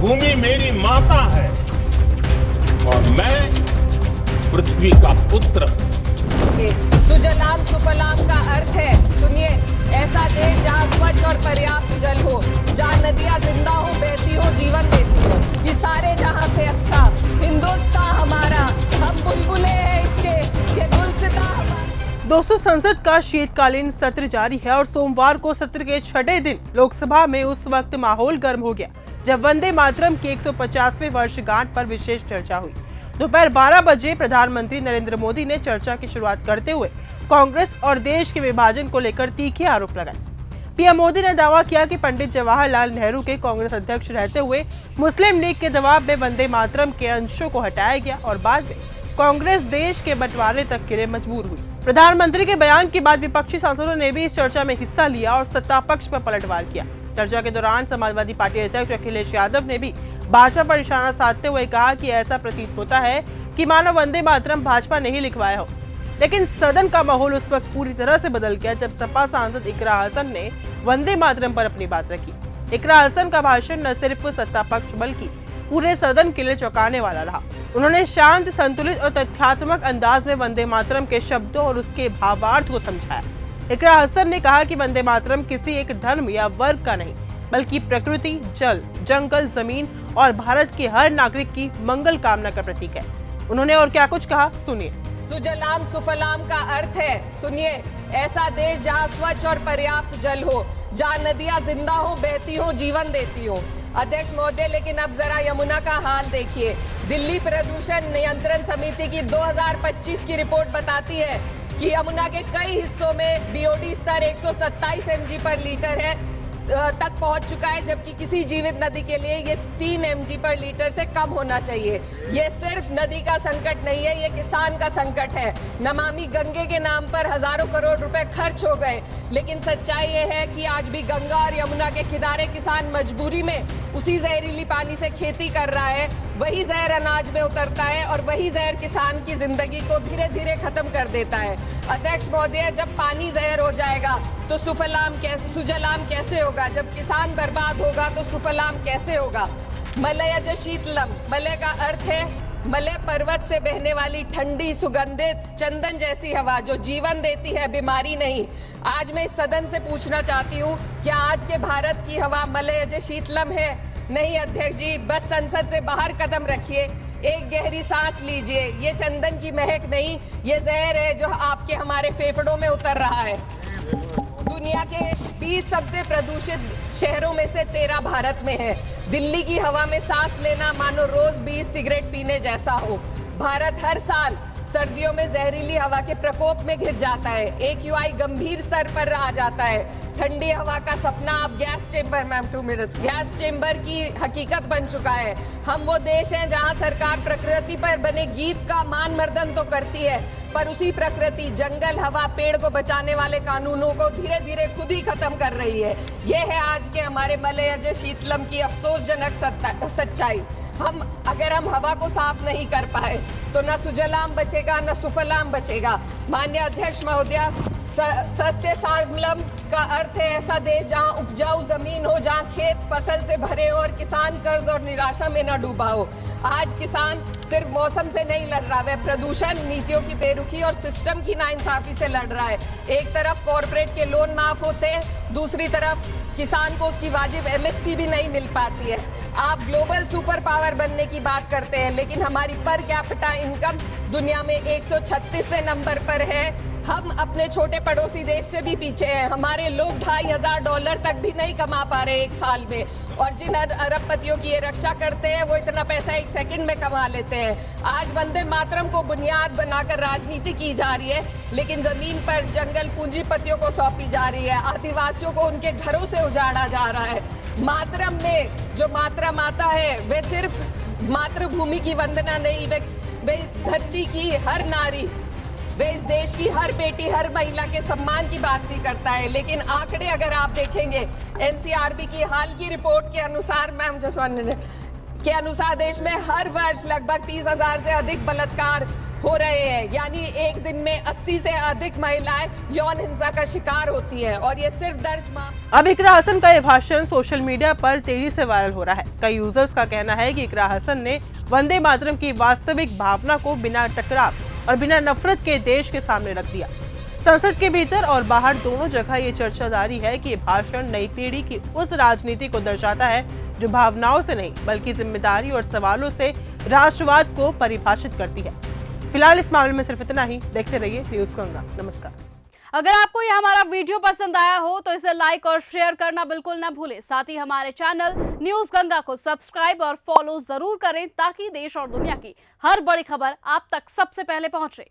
भूमि मेरी माता है और मैं पृथ्वी का पुत्र हूं। सुजलाम सुफलाम का अर्थ है, सुनिए, ऐसा देश जहाँ स्वच्छ और पर्याप्त जल हो, जहाँ नदियाँ जिंदा हो, बहती हो, जीवन देती हो, कि सारे जहाँ से अच्छा हिंदुस्तान हमारा, हम बुलबुले हैं इसके, ये गुलसिता हमारा। दोस्तों, संसद का शीतकालीन सत्र जारी है और सोमवार को सत्र के छठे दिन लोकसभा में उस वक्त माहौल गर्म हो गया जब वंदे मातरम की 150वें वर्षगांठ पर विशेष चर्चा हुई। दोपहर 12 बजे प्रधानमंत्री नरेंद्र मोदी ने चर्चा की शुरुआत करते हुए कांग्रेस और देश के विभाजन को लेकर तीखे आरोप लगाए। पीएम मोदी ने दावा किया कि पंडित जवाहरलाल नेहरू के कांग्रेस अध्यक्ष रहते हुए मुस्लिम लीग के दबाव में वंदे मातरम के अंशों को हटाया गया और बाद में कांग्रेस देश के बंटवारे तक के लिए मजबूर हुई। प्रधानमंत्री के बयान के बाद विपक्षी सांसदों ने भी इस चर्चा में हिस्सा लिया और सत्ता पक्ष पर पलटवार किया। चर्चा के दौरान समाजवादी पार्टी अध्यक्ष अखिलेश यादव ने भी भाजपा पर निशाना साधते हुए कहा कि ऐसा प्रतीत होता है कि मानो वंदे मातरम भाजपा ने ही लिखवाया हो। लेकिन सदन का माहौल उस वक्त पूरी तरह से बदल गया जब सपा सांसद इकरा हसन ने वंदे मातरम पर अपनी बात रखी। इकरा हसन का भाषण न सिर्फ सत्ता पक्ष बल्कि पूरे सदन के लिए चौंकाने वाला रहा। उन्होंने शांत, संतुलित और तथ्यात्मक अंदाज में वंदे मातरम के शब्दों और उसके भावार्थ को समझाया। इकरा हसन ने कहा कि वंदे मातरम किसी एक धर्म या वर्ग का नहीं बल्कि प्रकृति, जल, जंगल, जमीन और भारत के हर नागरिक की मंगल कामना का प्रतीक है। उन्होंने और क्या कुछ कहा, सुनिए। सुजलाम सुफलाम का अर्थ है, सुनिए, ऐसा देश जहाँ स्वच्छ और पर्याप्त जल हो, जहाँ नदियाँ जिंदा हो, बहती हो, जीवन देती हो। अध्यक्ष महोदय, लेकिन अब जरा यमुना का हाल देखिए। दिल्ली प्रदूषण नियंत्रण समिति की 2025 की रिपोर्ट बताती है कि यमुना के कई हिस्सों में बीओडी स्तर 127 mg पर लीटर है तक पहुंच चुका है, जबकि किसी जीवित नदी के लिए ये 3 mg पर लीटर से कम होना चाहिए। ये सिर्फ नदी का संकट नहीं है, ये किसान का संकट है। नमामि गंगे के नाम पर हजारों करोड़ रुपए खर्च हो गए, लेकिन सच्चाई ये है कि आज भी गंगा और यमुना के किनारे किसान मजबूरी में उसी जहरीली पानी से खेती कर रहा है। वही जहर अनाज में उतरता है और वही जहर किसान की जिंदगी को धीरे धीरे खत्म कर देता है। अध्यक्ष महोदय, जब पानी जहर हो जाएगा तो सुजलाम कैसे होगा? जब किसान बर्बाद होगा तो सुफलाम कैसे होगा? मलयज शीतलम, मलय का अर्थ है मलय पर्वत से बहने वाली ठंडी, सुगंधित, चंदन जैसी हवा जो जीवन देती है, बीमारी नहीं। आज मैं इस सदन से पूछना चाहती हूँ, क्या आज के भारत की हवा मलयज शीतलम है? नहीं अध्यक्ष जी, बस संसद से बाहर कदम रखिए, एक गहरी सांस लीजिए। ये चंदन की महक नहीं, ये जहर है जो आपके हमारे फेफड़ों में उतर रहा है। दुनिया के 20 सबसे प्रदूषित शहरों में से 13 भारत में है। दिल्ली की हवा में सांस लेना मानो रोज 20 सिगरेट पीने जैसा हो। भारत हर साल सर्दियों में जहरीली हवा के प्रकोप में घिर जाता है। AQI गंभीर स्तर पर आ जाता है। ठंडी हवा का सपना अब गैस चेंबर गैस चेंबर की हकीकत बन चुका है। हम वो देश हैं जहां सरकार प्रकृति पर बने गीत का मान मर्दन तो करती है, पर उसी प्रकृति, जंगल, हवा, पेड़ को बचाने वाले कानूनों को धीरे धीरे खुद ही खत्म कर रही है। ये है आज के हमारे मलयज शीतलम की अफसोसजनक सच्चाई। अगर हम हवा को साफ नहीं कर पाए तो न सुजलाम बचेगा न सुफलाम बचेगा। माननीय अध्यक्ष महोदय, सस्य श्यामलम का अर्थ है ऐसा देश जहां उपजाऊ जमीन हो, जहां खेत फसल से भरे हो और किसान कर्ज और निराशा में न डूबा हो। आज किसान सिर्फ मौसम से नहीं लड़ रहा, वह प्रदूषण, नीतियों की बेरुखी और सिस्टम की नाइंसाफी से लड़ रहा है। एक तरफ कॉर्पोरेट के लोन माफ होते हैं, दूसरी तरफ किसान को उसकी वाजिब MSP भी नहीं मिल पाती है। आप ग्लोबल सुपर पावर बनने की बात करते हैं, लेकिन हमारी पर कैपिटा इनकम दुनिया में 136वें नंबर पर है। हम अपने छोटे पड़ोसी देश से भी पीछे हैं। हमारे लोग $2,500 तक भी नहीं कमा पा रहे एक साल में, और जिन अरबपतियों की ये रक्षा करते हैं वो इतना पैसा एक सेकंड में कमा लेते हैं। आज वंदे मातरम को बुनियाद बनाकर राजनीति की जा रही है, लेकिन जमीन पर जंगल पूंजीपतियों को सौंपी जा रही है। आदिवासियों को उनके घरों से उजाड़ा जा रहा है। मातरम में जो मातरा माता है वे सिर्फ मातृभूमि की वंदना नहीं, वे इस धरती की हर नारी, वे इस देश की हर बेटी, हर महिला के सम्मान की बात भी करता है। लेकिन आंकड़े अगर आप देखेंगे, NCRB की हाल की रिपोर्ट के अनुसार, मैम के अनुसार देश में हर वर्ष लगभग 30,000 से अधिक बलात्कार हो रहे हैं, यानी एक दिन में 80 से अधिक महिलाएं यौन हिंसा का शिकार होती हैं और ये सिर्फ दर्ज अब इकरा हसन का ये भाषण सोशल मीडिया पर तेजी से वायरल हो रहा है। कई यूजर्स का कहना है कि इकरा हसन ने वंदे मातरम की वास्तविक भावना को बिना टकराव और बिना नफरत के देश के सामने रख दिया। संसद के भीतर और बाहर दोनों जगह ये चर्चा जारी है कि ये भाषण नई पीढ़ी की उस राजनीति को दर्शाता है जो भावनाओं से नहीं बल्कि जिम्मेदारी और सवालों से राष्ट्रवाद को परिभाषित करती है। फिलहाल इस मामले में सिर्फ इतना ही। देखते रहिए न्यूज़ गंगा। नमस्कार। अगर आपको यह हमारा वीडियो पसंद आया हो तो इसे लाइक और शेयर करना बिल्कुल न भूलें। साथ ही हमारे चैनल न्यूज़ गंगा को सब्सक्राइब और फॉलो जरूर करें ताकि देश और दुनिया की हर बड़ी खबर आप तक सबसे पहुंचे।